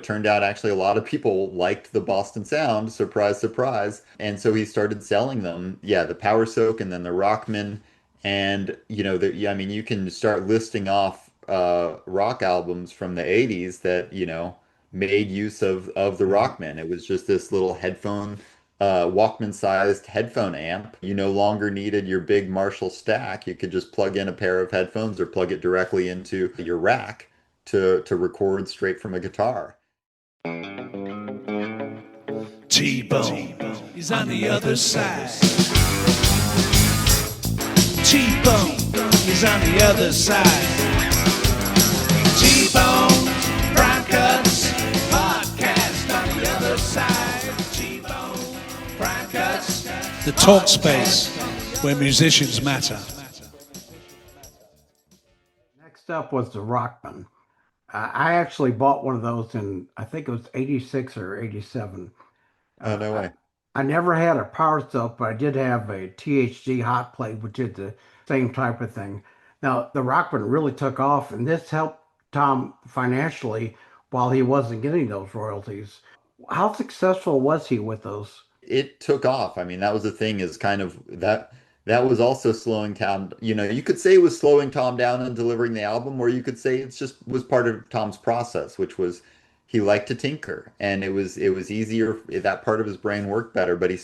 Turned out actually a lot of people liked the Boston Sound, surprise, surprise. And so he started selling them. Yeah, the Power Soak and then the Rockman. And, yeah, I mean, you can start listing off rock albums from the 80s that, made use of the Rockman. It was just this little headphone, Walkman-sized headphone amp. You no longer needed your big Marshall stack. You could just plug in a pair of headphones or plug it directly into your rack to record straight from a guitar. T-Bone is on the other side. T-Bone is on the other side. T-Bone, Prime Cuts, podcast on the other side. T-Bone, Prime Cuts. The talk space where musicians matter. Next up was the Rockman. I actually bought one of those in, I think it was 86 or 87. Oh, no way. I never had a Power Soak, but I did have a THG hot plate, which is the same type of thing. Now, the Rockman really took off, and this helped Tom financially while he wasn't getting those royalties. How successful was he with those? It took off. I mean, that was the thing is kind of that was also slowing Tom. You could say it was slowing Tom down and delivering the album, or you could say it's just was part of Tom's process, which was he liked to tinker and it was easier. That part of his brain worked better, but he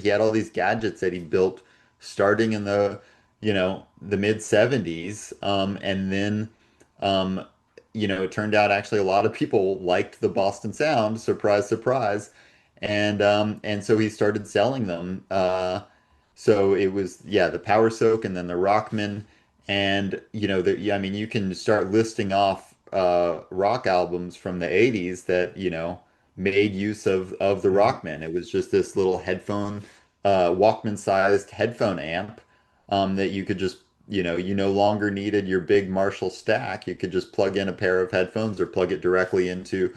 had all these gadgets that he built starting in the mid 70s. And then it turned out actually a lot of people liked the Boston Sound, surprise, surprise. And so he started selling them. So it was, yeah, the Power Soak and then the Rockman. And, yeah, I mean, you can start listing off rock albums from the 80s that, made use of the Rockman. It was just this little headphone, Walkman-sized headphone amp that you could just, you no longer needed your big Marshall stack. You could just plug in a pair of headphones or plug it directly into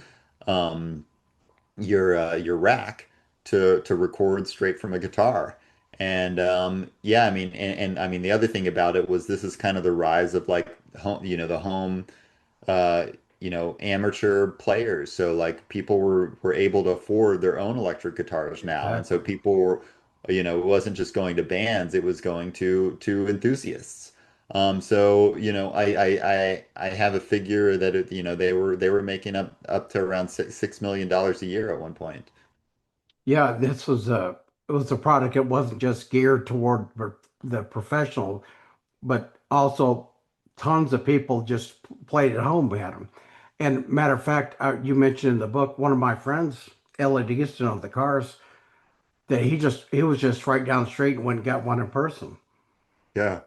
your rack to record straight from a guitar. And yeah, I mean, and I mean the other thing about it was this is kind of the rise of like home, the home, uh, amateur players. So like people were able to afford their own electric guitars now, and so Exactly. people were, it wasn't just going to bands; it was going to enthusiasts. So I have a figure that they were making up to around $6 million a year at one point. Yeah, this was it was a product. It wasn't just geared toward the professional, but also tons of people just played at home. We had them. And matter of fact, you mentioned in the book, one of my friends, Elliot Easton of the Cars, that he was just right down the street and went and got one in person. Yeah.